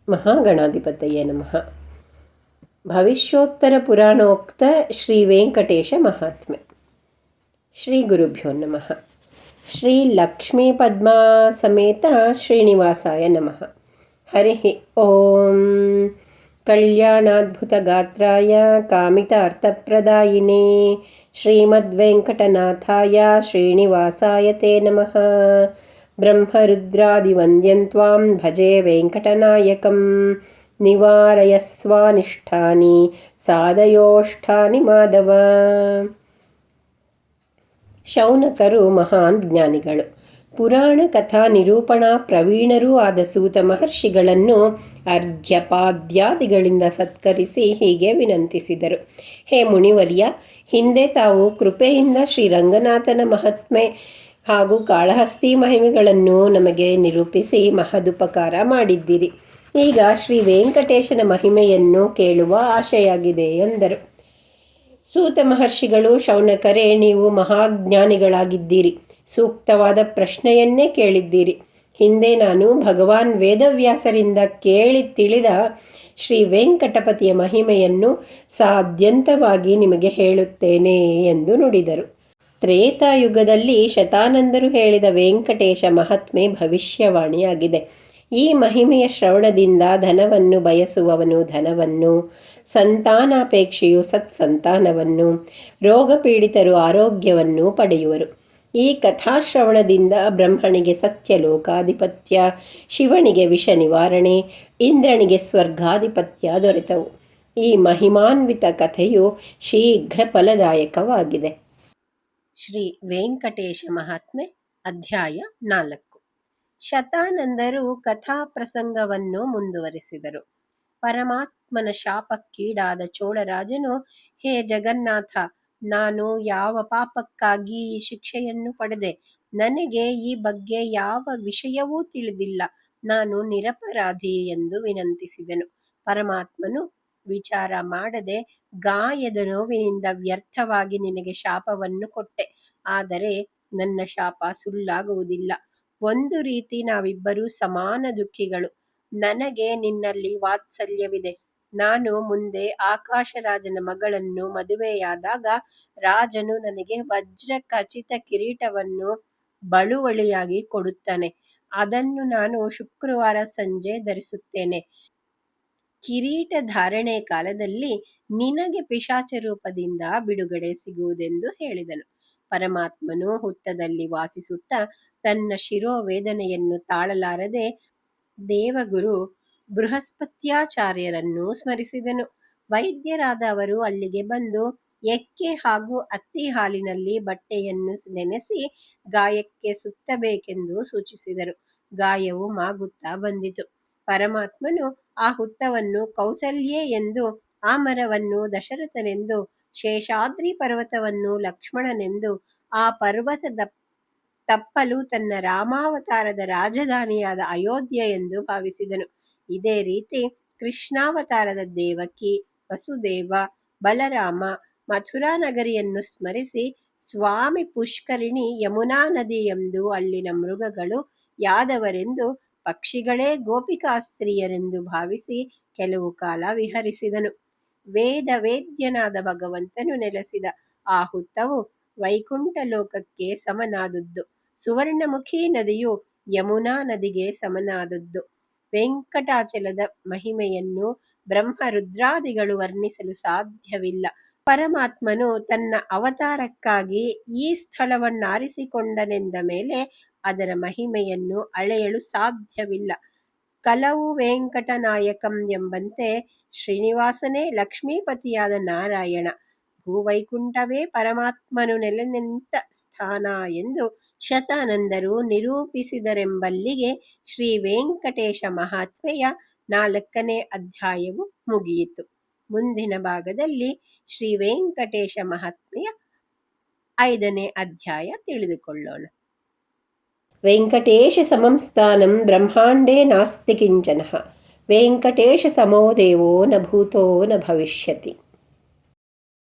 ಮಹಾಗಣಾಧಿಪತಯೇ ನಮಃ. ಭವಿಷ್ಯೋತ್ತರ ಪುರಾಣೋಕ್ತ ಶ್ರೀ ವೆಂಕಟೇಶ ಮಹಾತ್ಮೆ. ಶ್ರೀ ಗುರುಭ್ಯೋ ನಮಃ. ಶ್ರೀ ಲಕ್ಷ್ಮೀ ಪದ್ಮಾ ಸಮೇತ ಶ್ರೀನಿವಾಸಾಯ ನಮಃ. ಹರಿ ಓಂ. ಕಲ್ಯಾಣಾದ್ಭುತಗಾತ್ರಾಯ ಕಾಮಿತಾರ್ಥಪ್ರದಾಯಿನೇ ಶ್ರೀಮದ್ವೆಂಕಟನಾಥಾಯ ಶ್ರೀನಿವಾಸಾಯ ತೇ ನಮಃ. ಬ್ರಹ್ಮರುದ್ರಾದಿವಂದ್ಯಂ ತ್ವಾಂ ಭಜೆ ವೆಂಕಟನಾಯಕಂ. ನಿವಾರಯಸ್ವಾನಿಷ್ಠಾನಿ ಸಾಧಯೋಷ್ಠಾನಿ ಮಾಧವ. ಶೌನಕರು ಮಹಾನ್ ಜ್ಞಾನಿಗಳು, ಪುರಾಣ ಕಥಾ ನಿರೂಪಣಾ ಪ್ರವೀಣರೂ ಆದ ಸೂತ ಮಹರ್ಷಿಗಳನ್ನು ಅರ್ಘ್ಯಪಾದ್ಯಾದಿಗಳಿಂದ ಸತ್ಕರಿಸಿ ಹೀಗೆ ವಿನಂತಿಸಿದರು. ಹೇ ಮುನಿವರ್ಯ, ಹಿಂದೆ ತಾವು ಕೃಪೆಯಿಂದ ಶ್ರೀರಂಗನಾಥನ ಮಹಾತ್ಮೆ ಹಾಗೂ ಕಾಳಹಸ್ತಿ ಮಹಿಮೆಗಳನ್ನು ನಮಗೆ ನಿರೂಪಿಸಿ ಮಹದುಪಕಾರ ಮಾಡಿದ್ದೀರಿ. ಈಗ ಶ್ರೀ ವೆಂಕಟೇಶನ ಮಹಿಮೆಯನ್ನು ಕೇಳುವ ಆಶೆಯಾಗಿದೆ ಎಂದರು. ಸೂತ ಮಹರ್ಷಿಗಳು, ಶೌನಕರೇ, ನೀವು ಮಹಾಜ್ಞಾನಿಗಳಾಗಿದ್ದೀರಿ. ಸೂಕ್ತವಾದ ಪ್ರಶ್ನೆಯನ್ನೇ ಕೇಳಿದ್ದೀರಿ. ಹಿಂದೆ ನಾನು ಭಗವಾನ್ ವೇದವ್ಯಾಸರಿಂದ ಕೇಳಿ ತಿಳಿದ ಶ್ರೀ ವೆಂಕಟಪತಿಯ ಮಹಿಮೆಯನ್ನು ಸಾದ್ಯಂತವಾಗಿ ನಿಮಗೆ ಹೇಳುತ್ತೇನೆ ಎಂದು ನುಡಿದರು. ತ್ರೇತಾಯುಗದಲ್ಲಿ ಶತಾನಂದರು ಹೇಳಿದ ವೆಂಕಟೇಶ ಮಹಾತ್ಮೆ ಭವಿಷ್ಯವಾಣಿಯಾಗಿದೆ. ಈ ಮಹಿಮೆಯ ಶ್ರವಣದಿಂದ ಧನವನ್ನು ಬಯಸುವವನು ಧನವನ್ನು, ಸಂತಾನಾಪೇಕ್ಷೆಯು ಸತ್ಸಂತಾನವನ್ನು, ರೋಗಪೀಡಿತರು ಆರೋಗ್ಯವನ್ನು ಪಡೆಯುವರು. ಈ ಕಥಾಶ್ರವಣದಿಂದ ಬ್ರಹ್ಮನಿಗೆ ಸತ್ಯಲೋಕಾಧಿಪತ್ಯ, ಶಿವನಿಗೆ ವಿಷ ನಿವಾರಣೆ, ಇಂದ್ರನಿಗೆ ಸ್ವರ್ಗಾಧಿಪತ್ಯ ದೊರೆತವು. ಈ ಮಹಿಮಾನ್ವಿತ ಕಥೆಯು ಶೀಘ್ರ ಫಲದಾಯಕವಾಗಿದೆ. ಶ್ರೀ ವೆಂಕಟೇಶ ಮಹಾತ್ಮೆ, ಅಧ್ಯಾಯ 4. ಶತಾನಂದರು ಕಥಾ ಪ್ರಸಂಗವನ್ನು ಮುಂದುವರೆಸಿದರು. ಪರಮಾತ್ಮನ ಶಾಪಕ್ಕೀಡಾದ ಚೋಳರಾಜನು, ಹೇ ಜಗನ್ನಾಥ, ನಾನು ಯಾವ ಪಾಪಕ್ಕಾಗಿ ಈ ಶಿಕ್ಷೆಯನ್ನು ಪಡೆದೆ? ನನಗೆ ಈ ಬಗ್ಗೆ ಯಾವ ವಿಷಯವೂ ತಿಳಿದಿಲ್ಲ. ನಾನು ನಿರಪರಾಧಿ ಎಂದು ವಿನಂತಿಸಿದನು. ಪರಮಾತ್ಮನು ವಿಚಾರ ಮಾಡದೆ, ಗಾಯದ ನೋವಿನಿಂದ ವ್ಯರ್ಥವಾಗಿ ನಿನಗೆ ಶಾಪವನ್ನು ಕೊಟ್ಟೆ. ಆದರೆ ನನ್ನ ಶಾಪ ಸುಳ್ಳಾಗುವುದಿಲ್ಲ. ಒಂದು ರೀತಿ ನಾವಿಬ್ಬರೂ ಸಮಾನ ದುಃಖಿಗಳು. ನನಗೆ ನಿನ್ನಲ್ಲಿ ವಾತ್ಸಲ್ಯವಿದೆ. ನಾನು ಮುಂದೆ ಆಕಾಶರಾಜನ ಮಗಳನ್ನು ಮದುವೆಯಾದಾಗ ರಾಜನು ನನಗೆ ವಜ್ರ ಖಚಿತ ಕಿರೀಟವನ್ನು ಬಳುವಳಿಯಾಗಿ ಕೊಡುತ್ತಾನೆ. ಅದನ್ನು ನಾನು ಶುಕ್ರವಾರ ಸಂಜೆ ಧರಿಸುತ್ತೇನೆ. ಕಿರೀಟ ಧಾರಣೆ ಕಾಲದಲ್ಲಿ ನಿನಗೆ ಪಿಶಾಚ ರೂಪದಿಂದ ಬಿಡುಗಡೆ ಸಿಗುವುದೆಂದು ಹೇಳಿದನು. ಪರಮಾತ್ಮನು ಹುತ್ತದಲ್ಲಿ ವಾಸಿಸುತ್ತಾ ತನ್ನ ಶಿರೋವೇದನೆಯನ್ನು ತಾಳಲಾರದೆ ದೇವಗುರು ಬೃಹಸ್ಪತ್ಯಾಚಾರ್ಯರನ್ನು ಸ್ಮರಿಸಿದನು. ವೈದ್ಯರಾದ ಅವರು ಅಲ್ಲಿಗೆ ಬಂದು ಎಕ್ಕೆ ಹಾಗೂ ಅತ್ತಿ ಹಾಲಿನಲ್ಲಿ ಬಟ್ಟೆಯನ್ನು ನೆನೆಸಿ ಗಾಯಕ್ಕೆ ಸುತ್ತಬೇಕೆಂದು ಸೂಚಿಸಿದರು. ಗಾಯವು ಮಾಗುತ್ತಾ ಬಂದಿತು. ಪರಮಾತ್ಮನು ಆ ಹುತ್ತವನ್ನು ಕೌಸಲ್ಯೆ ಎಂದು, ಆ ಮರವನ್ನು ದಶರಥನೆಂದು, ಶೇಷಾದ್ರಿ ಪರ್ವತವನ್ನು ಲಕ್ಷ್ಮಣನೆಂದು, ಆ ಪರ್ವತದ ತಪ್ಪಲು ತನ್ನ ರಾಮಾವತಾರದ ರಾಜಧಾನಿಯಾದ ಅಯೋಧ್ಯ ಎಂದು ಭಾವಿಸಿದನು. ಇದೇ ರೀತಿ ಕೃಷ್ಣಾವತಾರದ ದೇವಕಿ, ವಸುದೇವ, ಬಲರಾಮ, ಮಥುರಾ ನಗರಿಯನ್ನು ಸ್ಮರಿಸಿ ಸ್ವಾಮಿ ಪುಷ್ಕರಿಣಿ, ಯಮುನಾ ನದಿ ಎಂದು, ಅಲ್ಲಿನ ಮೃಗಗಳು ಯಾದವರೆಂದು, ಪಕ್ಷಿಗಳೇ ಗೋಪಿಕಾಸ್ತ್ರೀಯರೆಂದು ಭಾವಿಸಿ ಕೆಲವು ಕಾಲ ವಿಹರಿಸಿದನು. ವೇದ್ಯನಾದ ಭಗವಂತನು ನೆಲೆಸಿದ ಆ ಹುತ್ತವು ವೈಕುಂಠ ಲೋಕಕ್ಕೆ ಸಮನಾದದ್ದು. ಸುವರ್ಣಮುಖಿ ನದಿಯು ಯಮುನಾ ನದಿಗೆ ಸಮನಾದದ್ದು. ವೆಂಕಟಾಚಲದ ಮಹಿಮೆಯನ್ನು ಬ್ರಹ್ಮರುದ್ರಾದಿಗಳು ವರ್ಣಿಸಲು ಸಾಧ್ಯವಿಲ್ಲ. ಪರಮಾತ್ಮನು ತನ್ನ ಅವತಾರಕ್ಕಾಗಿ ಈ ಸ್ಥಳವನ್ನಾರಿಸಿಕೊಂಡನೆಂದ ಮೇಲೆ ಅದರ ಮಹಿಮೆಯನ್ನು ಅಳೆಯಲು ಸಾಧ್ಯವಿಲ್ಲ. ಕಲವು ವೆಂಕಟನಾಯಕಂ ಎಂಬಂತೆ ಶ್ರೀನಿವಾಸನೇ ಲಕ್ಷ್ಮೀಪತಿಯಾದ ನಾರಾಯಣ, ಭೂವೈಕುಂಠವೇ ಪರಮಾತ್ಮನು ನೆಲೆ ನಿಂತ ಸ್ಥಾನ ಎಂದು ಶತಾನಂದರು ನಿರೂಪಿಸಿದರೆಂಬಲ್ಲಿಗೆ ಶ್ರೀ ವೆಂಕಟೇಶ ಮಹಾತ್ಮೆಯ 4ನೇ ಅಧ್ಯಾಯವು ಮುಗಿಯಿತು. ಮುಂದಿನ ಭಾಗದಲ್ಲಿ ಶ್ರೀ ವೆಂಕಟೇಶ ಮಹಾತ್ಮೆಯ 5ನೇ ಅಧ್ಯಾಯ ತಿಳಿದುಕೊಳ್ಳೋಣ. ವೆಂಕಟೇಶ ಸಮಂ ಸ್ಥಾನಂ ಬ್ರಹ್ಮಾಂಡೇ ನಾಸ್ತಿ ಕಿಂಚನಃ. ವೆಂಕಟೇಶ ಸಮೋ ದೇವೋ ನ ಭೂತೋ ನ ಭವಿಷ್ಯತಿ.